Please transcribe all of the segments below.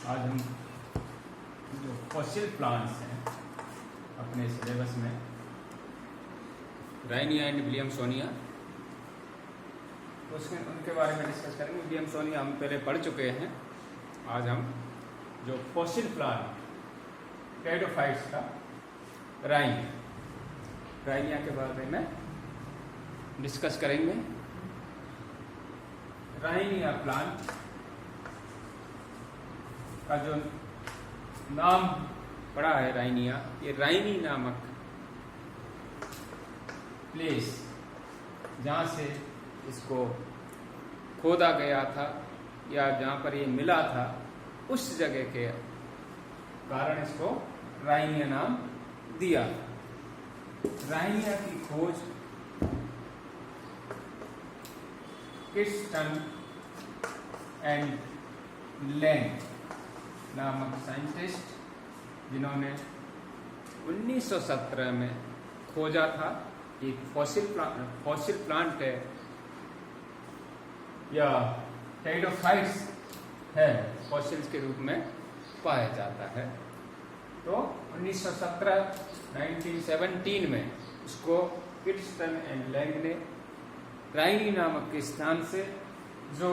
आज हम जो फॉसिल प्लांट्स हैं अपने सिलेबस में, राइनिया एंड विलियमसोनिया, उनके बारे में डिस्कस करेंगे। विलियमसोनिया हम पहले पढ़ चुके हैं। आज हम जो फॉसिल प्लांट टेरिडोफाइट्स का राइनिया के बारे में डिस्कस करेंगे। राइनिया प्लांट का जो नाम पड़ा है राइनिया, ये राइनी नामक प्लेस जहाँ से इसको खोदा गया था या जहाँ पर ये मिला था, उस जगह के कारण इसको राइनिया नाम दिया। राइनिया की खोज किर्स्टन एंड लैंग नामक साइंटिस्ट, जिन्होंने 1917 में खोजा था। एक फॉसिल प्लांट है या टेरिडोफाइट्स है, फॉसिल्स के रूप में पाया जाता है। तो 1917 में उसको किर्स्टन एंड लैंग ने राइनी नामक के स्थान से, जो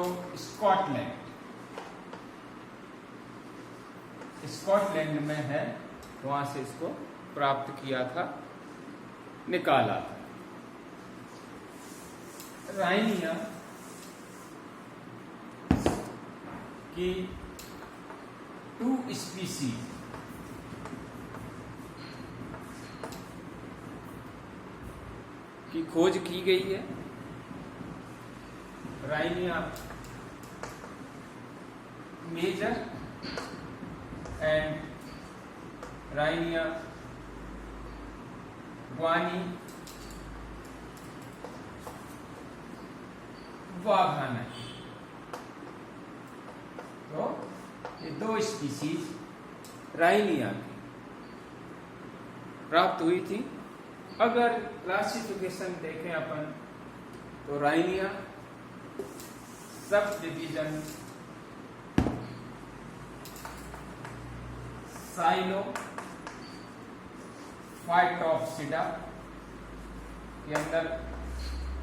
स्कॉटलैंड में है, वहां से इसको प्राप्त किया था, निकाला था। राइनिया की 2 स्पीसीज की खोज की गई है। Rhynia major and Rhynia gwynne vaughanii. तो ये 2 स्पीसीज राइनिया की प्राप्त हुई थी। अगर क्लासिफिकेशन देखें अपन, तो राइनिया सब डिवीजन साइलोफाइटोप्सिडा के अंदर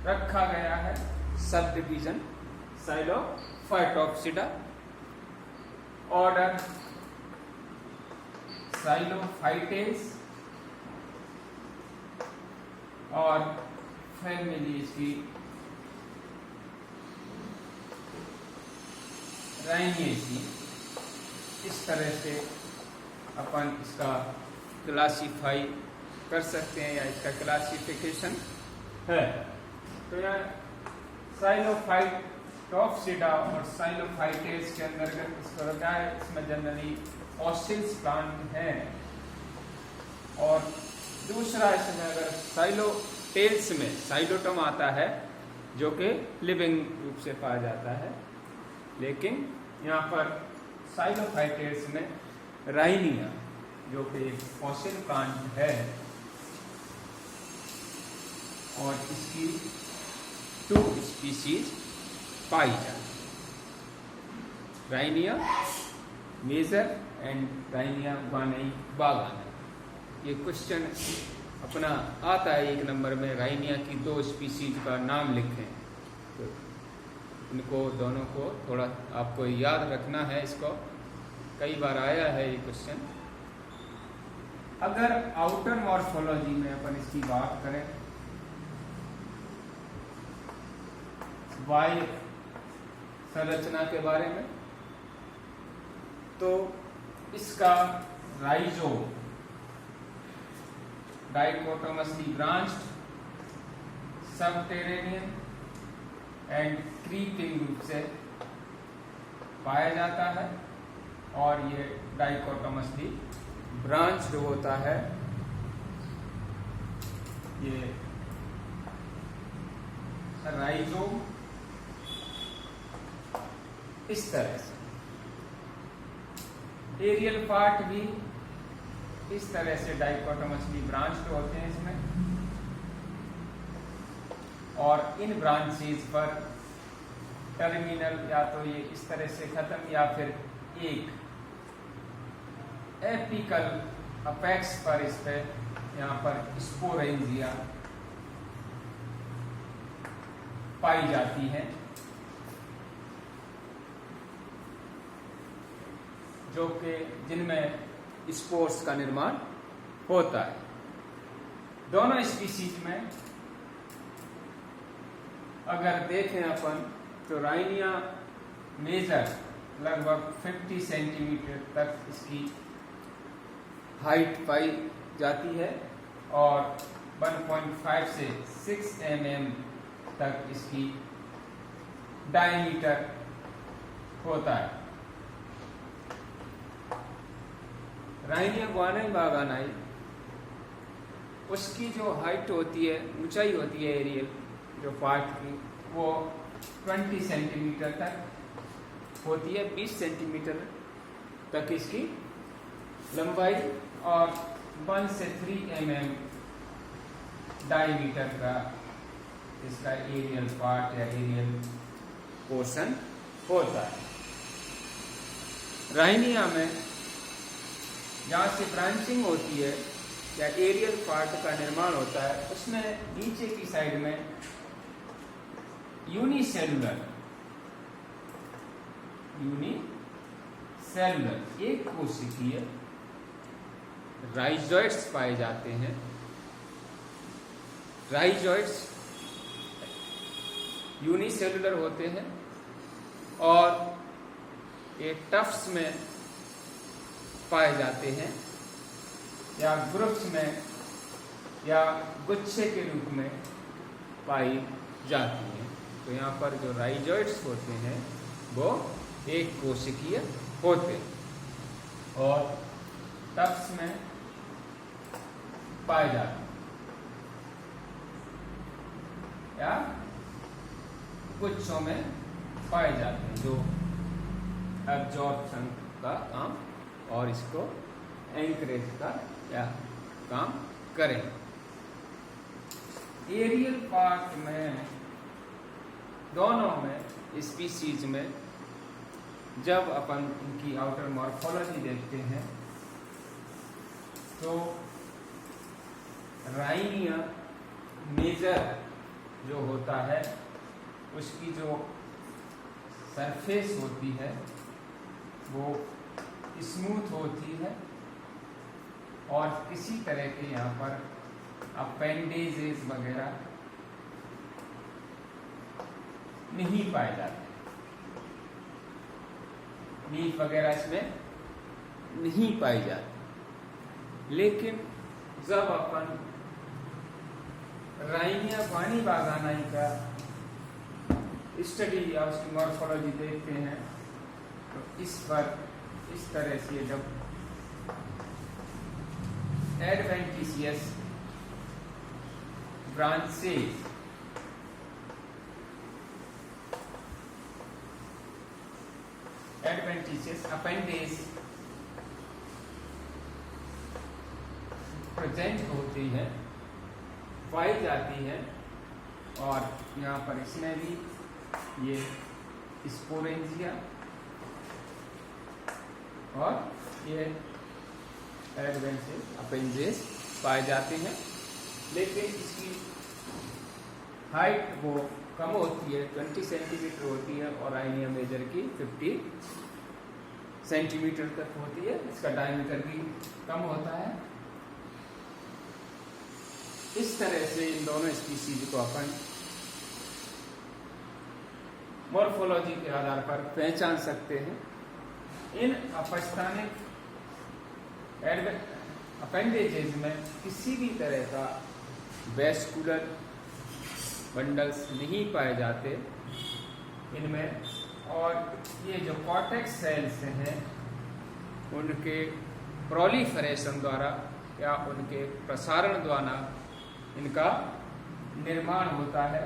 रखा गया है। सब डिवीजन साइलोफाइटोप्सिडा, ऑर्डर साइलोफाइटेस और फैमिली इसकी राइनियेसी। इस तरह से अपन इसका क्लासीफाई कर सकते हैं या इसका क्लासिफिकेशन है। तो यहाँ साइलोफाइटोप्सिडा और साइलोफाइटेस के अंतर्गत इसको रखा है। इसमें जनरली फॉसिल्स प्लांट है। और दूसरा, इसमें अगर साइलोटेल्स में साइलोटम आता है, जो कि लिविंग रूप से पाया जाता है, लेकिन यहाँ पर साइलोफाइटेस में राइनिया, जो कि एक फॉसिल प्लांट है, और इसकी 2 स्पीसीज पाई जाती, Rhynia major and Rhynia Guani वाघाना। ये क्वेश्चन अपना आता है 1 नंबर में, राइनिया की 2 स्पीसीज का नाम लिखें। तो इनको दोनों को थोड़ा आपको याद रखना है। इसको कई बार आया है ये क्वेश्चन। अगर आउटर मॉर्फोलॉजी में अपन इसकी बात करें, बाह्य संरचना के बारे में, तो इसका rhizome dichotomously branched, subterranean and creeping रूप से पाया जाता है। और ये डाइकोटोमसली ब्रांच्ड होता है। ये राइजोम इस तरह से, एरियल पार्ट भी इस तरह से डाइकोटोमसली ब्रांच्ड होते हैं इसमें। और इन ब्रांचेज पर टर्मिनल या तो ये इस तरह से खत्म या फिर एक एपिकल अपेक्स पर इस पे यहाँ पर स्पोरेंजिया पाई जाती है, जो कि जिनमें स्पोर्स का निर्माण होता है। दोनों स्पीसीज में अगर देखें अपन तो राइनिया मेजर लगभग 50 सेंटीमीटर तक इसकी हाइट पाई जाती है और 1.5 से 6 mm तक इसकी डायमीटर होता है। राइनिया गुआनाई बागानाई उसकी जो हाइट होती है, ऊंचाई होती है एरियल जो पार्ट की, वो 20 सेंटीमीटर तक होती है, 20 सेंटीमीटर तक इसकी लंबाई और 1 से 3 mm डायमीटर का इसका एरियल पार्ट या एरियल पोर्शन होता है। राइनिया में जहाँ से ब्रांचिंग होती है या एरियल पार्ट का निर्माण होता है, उसमें नीचे की साइड में यूनिसेलुलर एक कोशिकीय राइजोइड्स पाए जाते हैं। राइजोइड्स यूनिसेलुलर होते हैं और ये टफ्स में पाए जाते हैं या ग्रुप्स में या गुच्छे के रूप में पाई जाती हैं। तो यहाँ पर जो राइजोइड्स होते हैं वो एक कोशिकीय होते हैं और टफ्स में पाए जाते हैं या गुच्छों में पाए जाते हैं, जो एब्जॉर्प्शन का काम और इसको एंकरेज का या काम करें। एरियल पार्ट में दोनों में स्पीसीज में जब अपन इनकी आउटर मॉर्फोलॉजी देखते हैं तो राइनिया मेजर जो होता है उसकी जो सरफेस होती है वो स्मूथ होती है और किसी तरह के यहाँ पर अपेंडेजेस वगैरह नहीं पाए जाते, लीफ वगैरह इसमें नहीं पाई जाती। लेकिन जब अपन राइनिया गुआनाई बागानाई का स्टडी या उसकी मॉर्फोलॉजी देखते हैं तो इस पर इस तरह से जब adventitious branches adventitious appendage present होती है, पाई जाती है और यहाँ पर इसमें भी ये स्पोरेंजिया और ये एडवेंटिशियस अपेंडेज पाए जाते हैं। लेकिन इसकी हाइट वो कम होती है, 20 सेंटीमीटर होती है और राइनिया मेजर की 50 सेंटीमीटर तक होती है। इसका डायमीटर भी कम होता है। इस तरह से इन दोनों स्पीसीज को अपन मॉर्फोलॉजी के आधार पर पहचान सकते हैं। इन अपस्थानिक अपेंडेजेज में किसी भी तरह का वेस्कुलर बंडल्स नहीं पाए जाते इनमें, और ये जो कॉर्टेक्स सेल्स हैं उनके प्रोलिफरेशन द्वारा या उनके प्रसारण द्वारा इनका निर्माण होता है।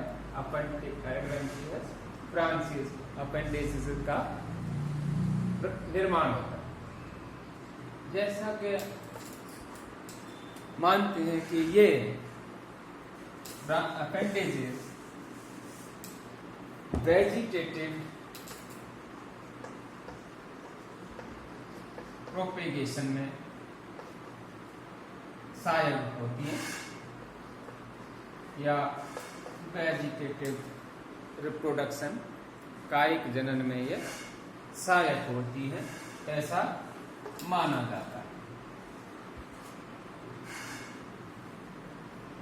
ब्रांचेस अपेंडेजेस का निर्माण होता है। जैसा कि मानते हैं कि ये अपेंडेजेस वेजिटेटिव प्रोपेगेशन में सहायक होती है या वेजिटेटिव रिप्रोडक्शन कायिक जनन में ये सहायक होती है, ऐसा माना जाता है।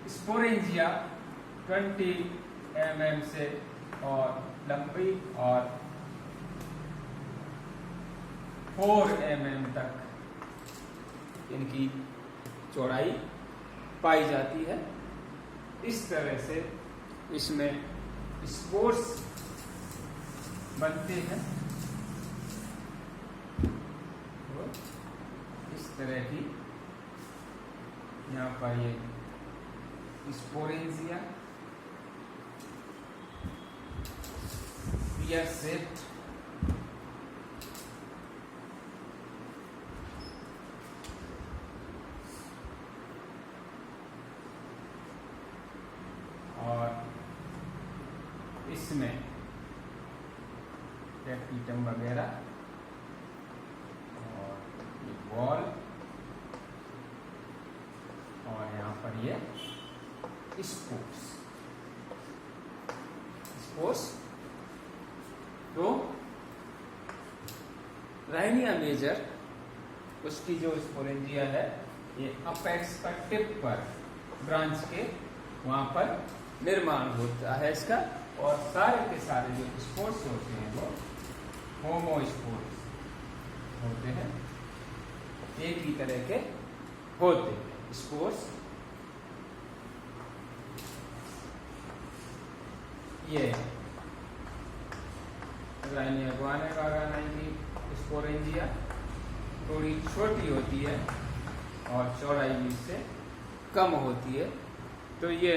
स्पोरेंजिया 20 mm से और लंबी और 4 mm तक इनकी चौड़ाई पाई जाती है। इस तरह से इसमें स्पोर्स बनते हैं। तो इस तरह की यहाँ पर ये स्पोरेंजिया स्फीयर शेप्ड और इसमें कैपिटम वगैरह और ये बॉल और यहाँ पर ये स्पोर्स। तो राइनिया मेजर उसकी जो स्पोरेंजिया है ये अपेक्स पर टिप पर ब्रांच के वहां पर निर्माण होता है इसका, और सारे के सारे जो स्पोर्स होते हैं वो होमोस्पोर्स होते हैं, एक ही तरह के होते हैं स्पोर्स। ये राइनिया गुआनेगागानाई की स्पोरेंजिया थोड़ी छोटी होती है और चौड़ाई भी इससे कम होती है। तो ये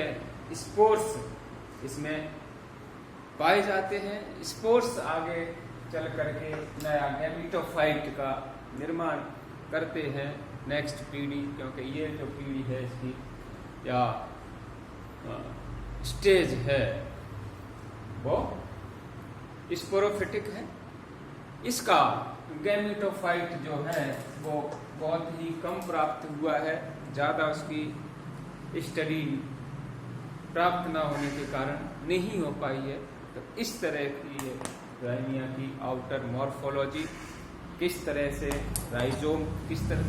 स्पोर्स इसमें पाए जाते हैं। स्पोर्स आगे चल करके नया गैमेटोफाइट का निर्माण करते हैं नेक्स्ट पीढ़ी, क्योंकि ये जो पीढ़ी है इसकी या स्टेज है वो स्पोरोफिटिक है। इसका गैमेटोफाइट जो है वो बहुत ही कम प्राप्त हुआ है, ज़्यादा उसकी स्टडी प्राप्त ना होने के कारण नहीं हो पाई है। तो इस तरह की राइनिया की आउटर मॉर्फोलॉजी, किस तरह से राइजोम किस तरह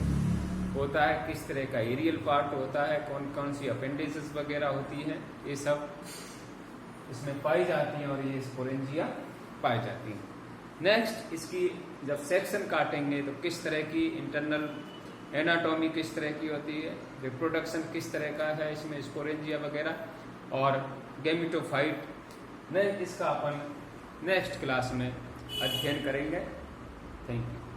होता है, किस तरह का एरियल पार्ट होता है, कौन कौन सी अपेंडिसेस वगैरह होती हैं, ये सब इसमें पाई जाती हैं और ये स्पोरेंजिया पाई जाती हैं। नेक्स्ट इसकी जब सेक्शन काटेंगे तो किस तरह की इंटरनल एनाटॉमी किस तरह की होती है, रिप्रोडक्शन किस तरह का है इसमें स्पोरेंजिया वगैरह, और गैमेटोफाइट में इसका अपन नेक्स्ट क्लास में अध्ययन करेंगे। Thank you.